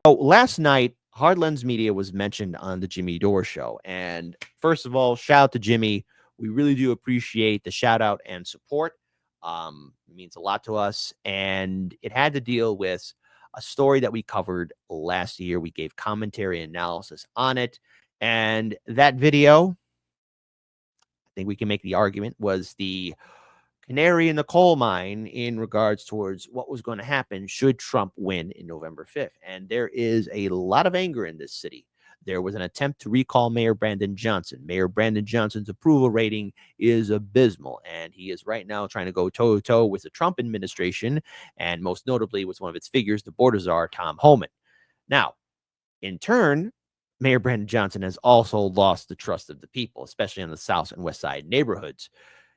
Oh, last night, Hard Lens Media was mentioned on the Jimmy Dore show. And first of all, shout out to Jimmy. We really do appreciate the shout out and support. It means a lot to us. And it had to deal with a story that we covered last year. We gave commentary and analysis on it. And that video, I think we can make the argument, was the canary in the coal mine in regards towards what was going to happen should Trump win in November 5th. And there is a lot of anger in this city. There was an attempt to recall Mayor Brandon Johnson. Mayor Brandon Johnson's approval rating is abysmal, and he is right now trying to go toe-to-toe with the Trump administration, and most notably with one of its figures, the border czar, Tom Homan. Now, in turn, Mayor Brandon Johnson has also lost the trust of the people, especially on the South and West Side neighborhoods.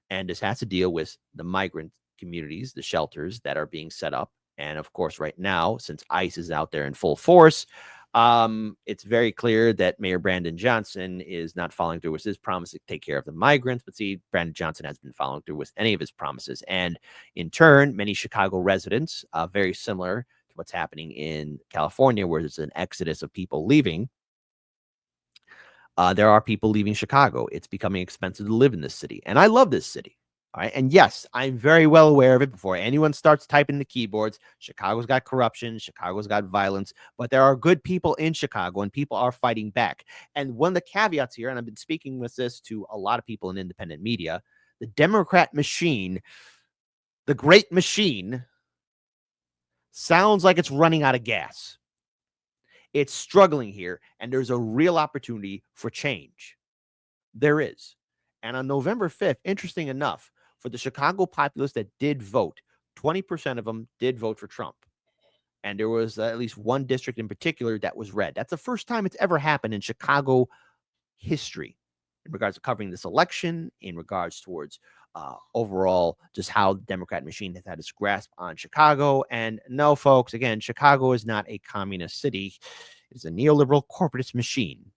And this has to deal with the migrant communities, the shelters that are being set up. And of course, right now, since ICE is out there in full force, it's very clear that Mayor Brandon Johnson is not following through with his promise to take care of the migrants. But see, Brandon Johnson has been following through with any of his promises. And in turn, many Chicago residents, very similar to what's happening in California, where there's an exodus of people leaving. There are people leaving Chicago. It's becoming expensive to live in this city. And I love this city. All right. And yes, I'm very well aware of it before anyone starts typing the keyboards. Chicago's got corruption. Chicago's got violence. But there are good people in Chicago, and people are fighting back. And one of the caveats here, and I've been speaking with this to a lot of people in independent media, the Democrat machine, the great machine, sounds like it's running out of gas. It's struggling here, and there's a real opportunity for change. There is. And on November 5th, interesting enough, for the Chicago populace that did vote, 20% of them did vote for Trump. And there was at least one district in particular that was red. That's the first time it's ever happened in Chicago history in regards to covering this election, in regards towards overall just how the Democrat machine has had its grasp on Chicago. And no, folks, again, Chicago is not a communist city. It's a neoliberal corporatist machine.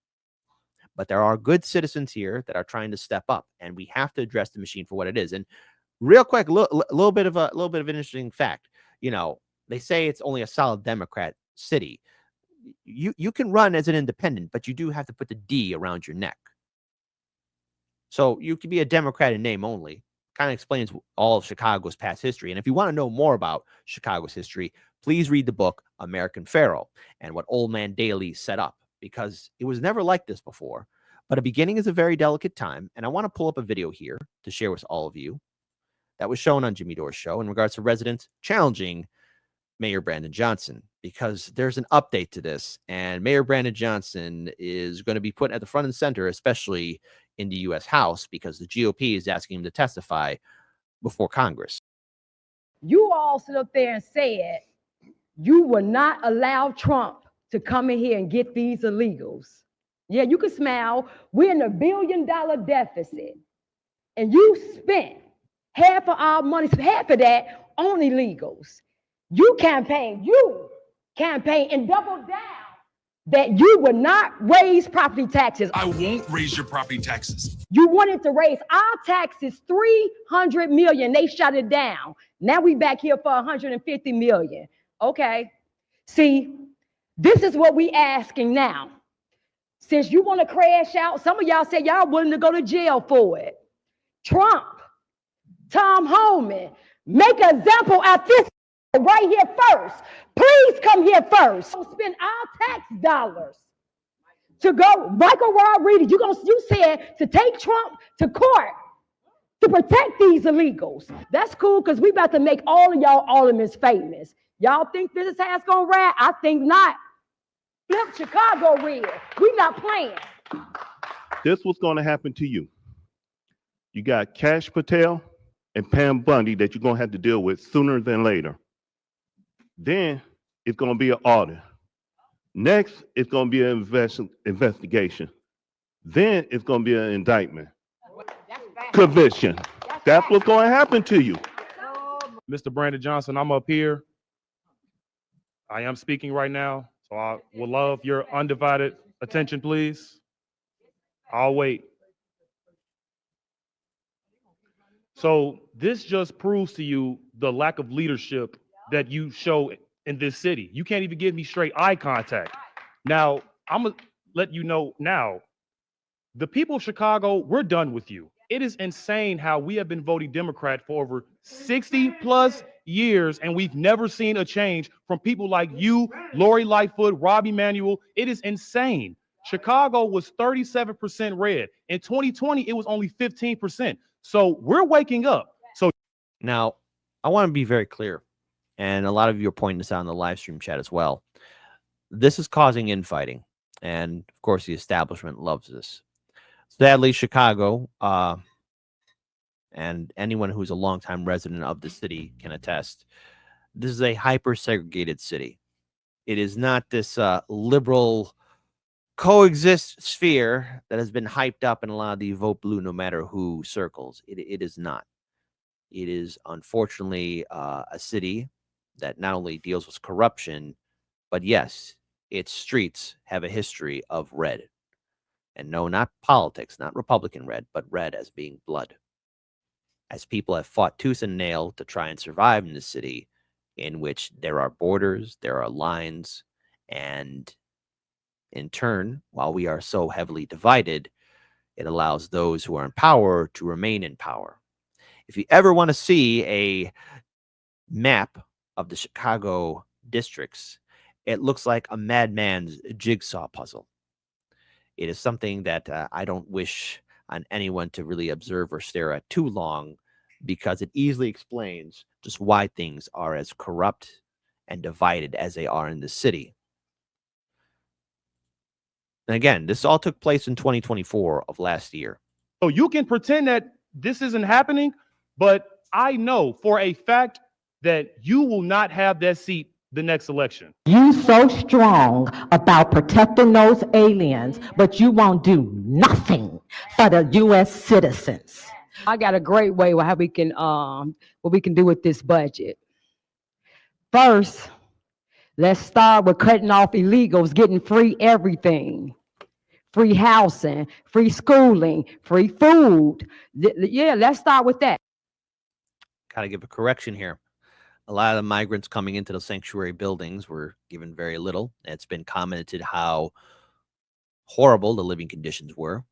But there are good citizens here that are trying to step up, and we have to address the machine for what it is. And real quick, a little bit of an interesting fact. You know, they say it's only a solid Democrat city. You can run as an independent, but you do have to put the D around your neck. So you can be a Democrat in name only. Kind of explains all of Chicago's past history. And if you want to know more about Chicago's history, please read the book American Pharaoh and what Old Man Daly set up, because it was never like this before. But a beginning is a very delicate time. And I want to pull up a video here to share with all of you that was shown on Jimmy Dore's show in regards to residents challenging Mayor Brandon Johnson, because there's an update to this. And Mayor Brandon Johnson is going to be put at the front and center, especially in the U.S. House, because the GOP is asking him to testify before Congress. You all sit up there and said you will not allow Trump to come in here and get these illegals. Yeah, you can smile. We're in a $1 billion deficit. And you spent half of our money, half of that on illegals. You campaign and double down that you would not raise property taxes. I won't raise your property taxes. You wanted to raise our taxes $300 million. They shut it down. Now we back here for $150 million. Okay. See, this is what we asking now. Since you want to crash out, some of y'all said y'all willing to go to jail for it. Trump, Tom Homan, make an example out this right here first. Please come here first. Spend our tax dollars to go. Michael Rodriguez, you said to take Trump to court to protect these illegals. That's cool, because we about to make all of y'all aldermen famous. Y'all think this is how it's gonna ride? I think not. Flip Chicago red. We not playing. This was going to happen to you. You got Cash Patel and Pam Bundy that you're going to have to deal with sooner than later. Then it's going to be an audit. Next, it's going to be an investigation. Then it's going to be an indictment. Conviction. That's what's going to happen to you. Mr. Brandon Johnson, I'm up here. I am speaking right now, so I would love your undivided attention, please. I'll wait. So this just proves to you the lack of leadership that you show in this city. You can't even give me straight eye contact. Now, I'm going to let you know now, the people of Chicago, we're done with you. It is insane how we have been voting Democrat for over 60 plus years, and we've never seen a change from people like you, Lori Lightfoot, Robbie Manuel. It is insane. Chicago was 37% red. In 2020, it was only 15%. So we're waking up. So Now, I want to be very clear, and a lot of you are pointing this out in the live stream chat as well. This is causing infighting, and of course, the establishment loves this. Sadly, Chicago, and anyone who's a longtime resident of the city can attest, this is a hyper-segregated city. It is not this liberal coexist sphere that has been hyped up in a lot of the vote blue no matter who circles. It is not. It is unfortunately a city that not only deals with corruption, but yes, its streets have a history of red. And no, not politics, not Republican red, but red as being blood. As people have fought tooth and nail to try and survive in the city, in which there are borders, there are lines, and in turn, while we are so heavily divided, it allows those who are in power to remain in power. If you ever want to see a map of the Chicago districts, it looks like a madman's jigsaw puzzle. It is something that I don't wish on anyone to really observe or stare at too long, because it easily explains just why things are as corrupt and divided as they are in the city. And again, this all took place in 2024 of last year. So you can pretend that this isn't happening, but I know for a fact that you will not have that seat the next election. You so strong about protecting those aliens, but you won't do nothing for the U.S. citizens. I got a great way how we can what we can do with this budget. First, let's start with cutting off illegals, getting free everything. Free housing, free schooling, free food. Yeah, let's start with that. Got to give a correction here. A lot of the migrants coming into the sanctuary buildings were given very little. It's been commented how horrible the living conditions were.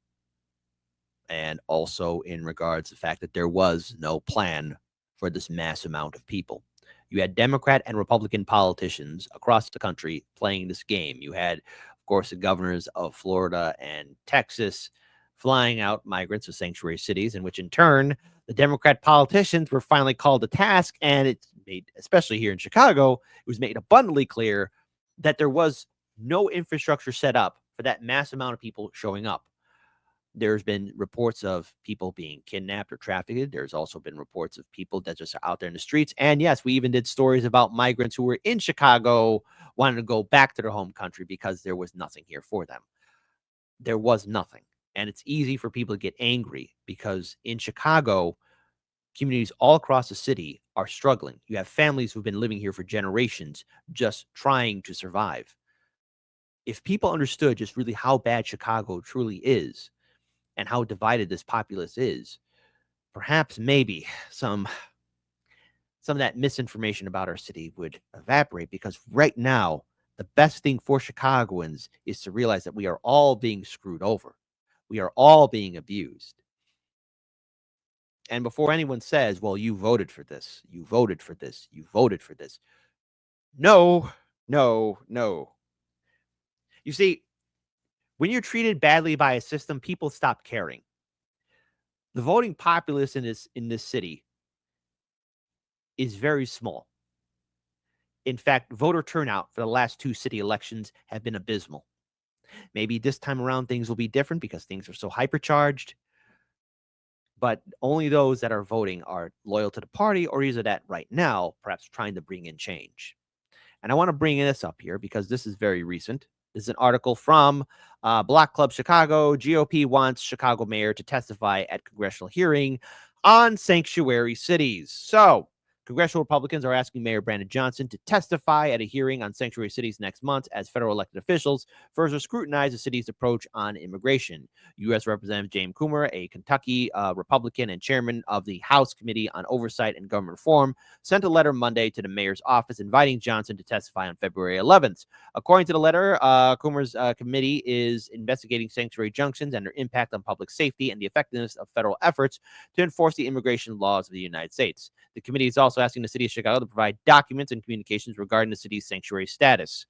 And also in regards to the fact that there was no plan for this mass amount of people. You had Democrat and Republican politicians across the country playing this game. You had, of course, the governors of Florida and Texas flying out migrants to sanctuary cities, in which in turn, the Democrat politicians were finally called to task. And it's made, especially here in Chicago, it was made abundantly clear that there was no infrastructure set up for that mass amount of people showing up. There's been reports of people being kidnapped or trafficked. There's also been reports of people that just are out there in the streets. And yes, we even did stories about migrants who were in Chicago wanting to go back to their home country because there was nothing here for them. There was nothing. And it's easy for people to get angry because in Chicago, communities all across the city are struggling. You have families who've been living here for generations just trying to survive. If people understood just really how bad Chicago truly is, and how divided this populace is, perhaps maybe some of that misinformation about our city would evaporate, because right now, the best thing for Chicagoans is to realize that we are all being screwed over. We are all being abused. And before anyone says, well, you voted for this, you voted for this, you voted for this. No, no, no. You see, when you're treated badly by a system, people stop caring. The voting populace in this city is very small. In fact, voter turnout for the last 2 city elections have been abysmal. Maybe this time around things will be different because things are so hypercharged. But only those that are voting are loyal to the party, or either that right now, perhaps trying to bring in change. And I want to bring this up here because this is very recent. This is an article from Block Club Chicago. GOP wants Chicago mayor to testify at congressional hearing on sanctuary cities. So, Congressional Republicans are asking Mayor Brandon Johnson to testify at a hearing on sanctuary cities next month as federal elected officials further scrutinize the city's approach on immigration. U.S. Representative James Comer, a Kentucky Republican and chairman of the House Committee on Oversight and Government Reform, sent a letter Monday to the mayor's office inviting Johnson to testify on February 11th. According to the letter, Comer's committee is investigating sanctuary junctions and their impact on public safety and the effectiveness of federal efforts to enforce the immigration laws of the United States. The committee is also asking the city of Chicago to provide documents and communications regarding the city's sanctuary status.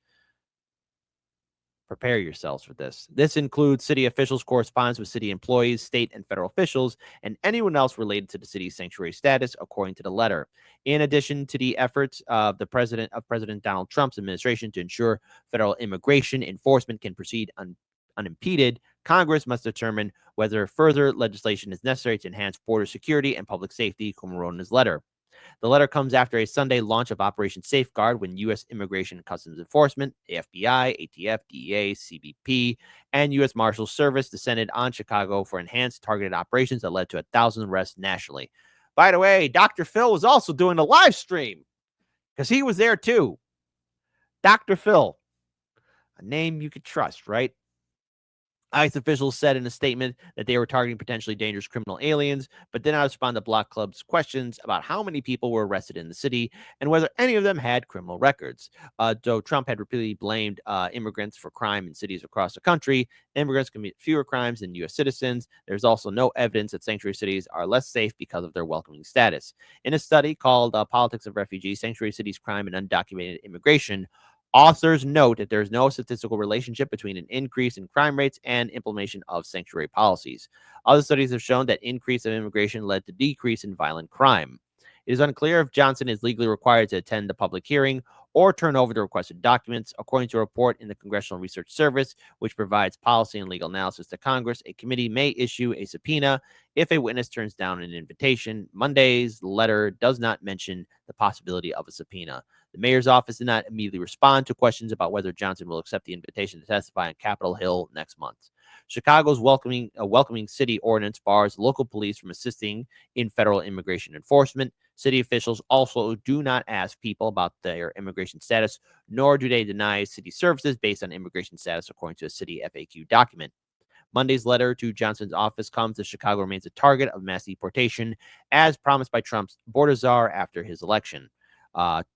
Prepare yourselves for this. This includes city officials' correspondence with city employees, state and federal officials, and anyone else related to the city's sanctuary status, according to the letter. In addition to the efforts of President Donald Trump's administration to ensure federal immigration enforcement can proceed unimpeded, Congress must determine whether further legislation is necessary to enhance border security and public safety, Comer wrote in his letter. The letter comes after a Sunday launch of Operation Safeguard when U.S. Immigration and Customs Enforcement, FBI, ATF, DEA, CBP, and U.S. Marshals Service descended on Chicago for enhanced targeted operations that led to 1,000 arrests nationally. By the way, Dr. Phil was also doing a live stream because he was there too. Dr. Phil, a name you could trust, right? ICE officials said in a statement that they were targeting potentially dangerous criminal aliens, but did not respond to Block Club's questions about how many people were arrested in the city and whether any of them had criminal records. Though Trump had repeatedly blamed immigrants for crime in cities across the country, immigrants commit fewer crimes than U.S. citizens. There's also no evidence that sanctuary cities are less safe because of their welcoming status. In a study called Politics of Refugees, Sanctuary Cities, Crime, and Undocumented Immigration, authors note that there is no statistical relationship between an increase in crime rates and implementation of sanctuary policies. Other studies have shown that increase of immigration led to decrease in violent crime. It is unclear if Johnson is legally required to attend the public hearing or turn over the requested documents. According to a report in the Congressional Research Service, which provides policy and legal analysis to Congress, a committee may issue a subpoena if a witness turns down an invitation. Monday's letter does not mention the possibility of a subpoena. The mayor's office did not immediately respond to questions about whether Johnson will accept the invitation to testify on Capitol Hill next month. Chicago's welcoming city ordinance bars local police from assisting in federal immigration enforcement. City officials also do not ask people about their immigration status, nor do they deny city services based on immigration status, according to a city FAQ document. Monday's letter to Johnson's office comes as Chicago remains a target of mass deportation, as promised by Trump's border czar after his election.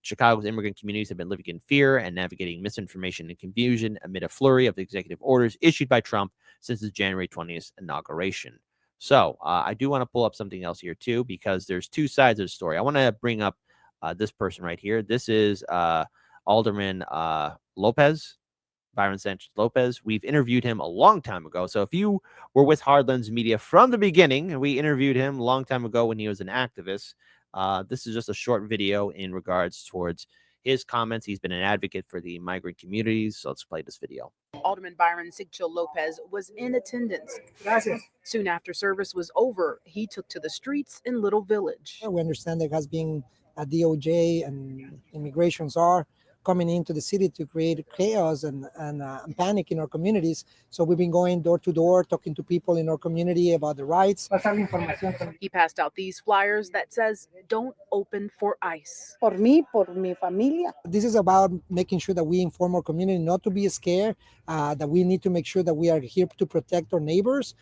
Chicago's immigrant communities have been living in fear and navigating misinformation and confusion amid a flurry of executive orders issued by Trump since his January 20th inauguration. So I do want to pull up something else here, too, because there's two sides of the story. I want to bring up this person right here. This is Alderman Lopez, Byron Sanchez Lopez. We've interviewed him a long time ago. So if you were with Hardlands Media from the beginning, and we interviewed him a long time ago when he was an activist, this is just a short video in regards towards his comments. He's been an advocate for the migrant communities. So let's play this video. Alderman Byron Sanchez Lopez was in attendance. Gracias. Soon after service was over, he took to the streets in Little Village. We understand there has been a DOJ and immigration czar coming into the city to create chaos and panic in our communities. So we've been going door to door, talking to people in our community about the rights. He passed out these flyers that says, "Don't open for ICE." Por mí, por mi familia. This is about making sure that we inform our community not to be scared, that we need to make sure that we are here to protect our neighbors.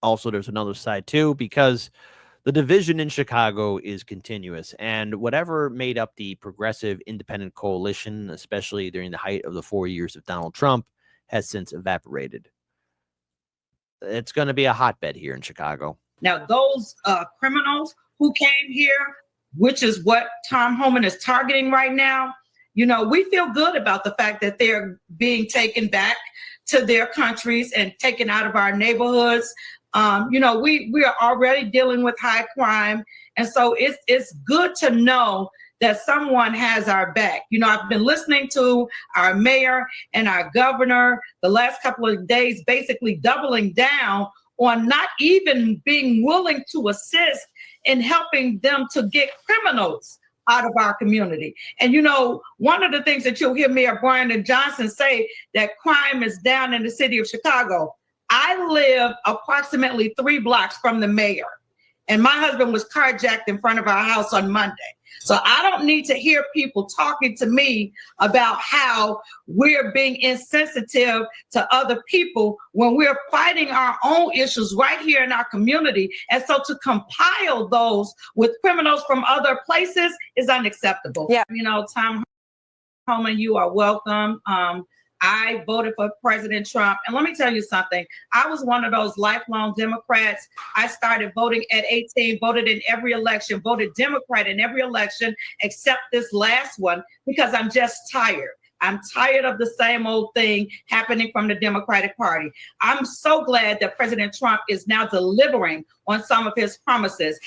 Also, there's another side, too, because the division in Chicago is continuous, and whatever made up the progressive independent coalition, especially during the height of the 4 years of Donald Trump, has since evaporated. It's going to be a hotbed here in Chicago. Now, those criminals who came here, which is what Tom Homan is targeting right now, you know, we feel good about the fact that they're being taken back to their countries and taken out of our neighborhoods. You know, we are already dealing with high crime. And so it's good to know that someone has our back. You know, I've been listening to our mayor and our governor the last couple of days, basically doubling down on not even being willing to assist in helping them to get criminals out of our community. And, you know, one of the things that you'll hear Mayor Brandon Johnson say, that crime is down in the city of Chicago. I live approximately 3 blocks from the mayor. And my husband was carjacked in front of our house on Monday. So I don't need to hear people talking to me about how we're being insensitive to other people when we're fighting our own issues right here in our community. And so to compile those with criminals from other places is unacceptable. Yeah. You know, Tom Homan, you are welcome. I voted for President Trump. And let me tell you something. I was one of those lifelong Democrats. I started voting at 18, voted in every election, voted Democrat in every election except this last one because I'm just tired. I'm tired of the same old thing happening from the Democratic Party. I'm so glad that President Trump is now delivering on some of his promises.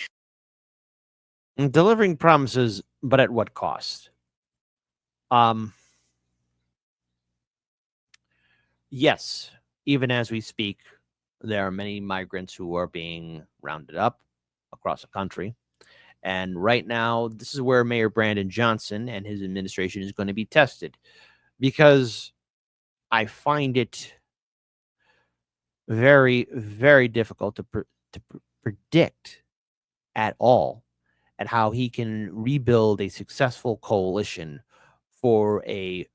Delivering promises, but at what cost? Yes, even as we speak, there are many migrants who are being rounded up across the country. And right now, this is where Mayor Brandon Johnson and his administration is going to be tested, because I find it very, very difficult to predict at all at how he can rebuild a successful coalition for a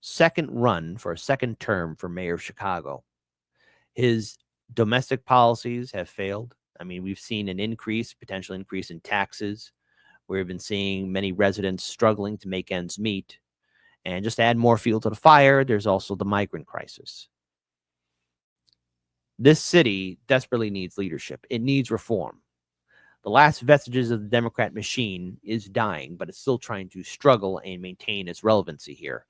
second run, for a second term for mayor of Chicago. His domestic policies have failed. I mean, we've seen an increase, potential increase in taxes. We've been seeing many residents struggling to make ends meet. And just to add more fuel to the fire, there's also the migrant crisis. This city desperately needs leadership. It needs reform. The last vestiges of the Democrat machine is dying, but it's still trying to struggle and maintain its relevancy here.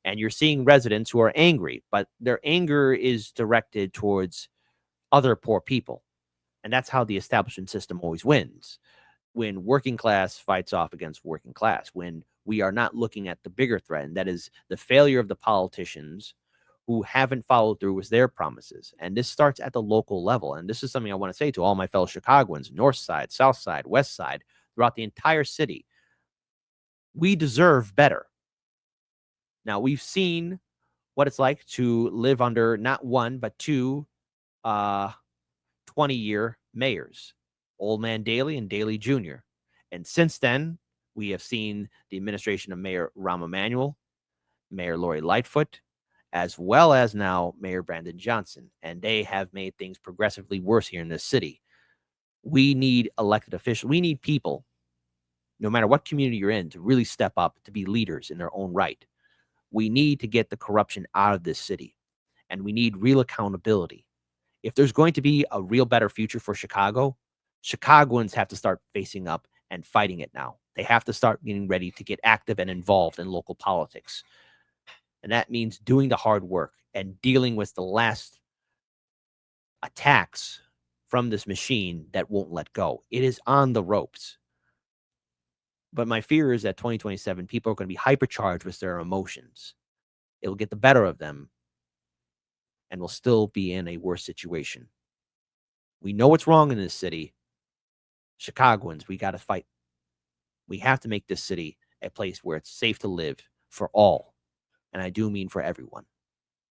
And you're seeing residents who are angry, but their anger is directed towards other poor people. And that's how the establishment system always wins. When working class fights off against working class, when we are not looking at the bigger threat, and that is the failure of the politicians who haven't followed through with their promises. And this starts at the local level. And this is something I want to say to all my fellow Chicagoans, North Side, South Side, West Side, throughout the entire city. We deserve better. Now, we've seen what it's like to live under not one, but two 20-year mayors, Old Man Daley and Daley Jr. And since then, we have seen the administration of Mayor Rahm Emanuel, Mayor Lori Lightfoot, as well as now Mayor Brandon Johnson. And they have made things progressively worse here in this city. We need elected officials. We need people, no matter what community you're in, to really step up, to be leaders in their own right. We need to get the corruption out of this city, and we need real accountability. If there's going to be a real better future for Chicago, Chicagoans have to start facing up and fighting it now. They have to start getting ready to get active and involved in local politics. And that means doing the hard work and dealing with the last attacks from this machine that won't let go. It is on the ropes. But my fear is that 2027, people are going to be hypercharged with their emotions. It will get the better of them, and we'll still be in a worse situation. We know what's wrong in this city. Chicagoans, we got to fight. We have to make this city a place where it's safe to live for all. And I do mean for everyone.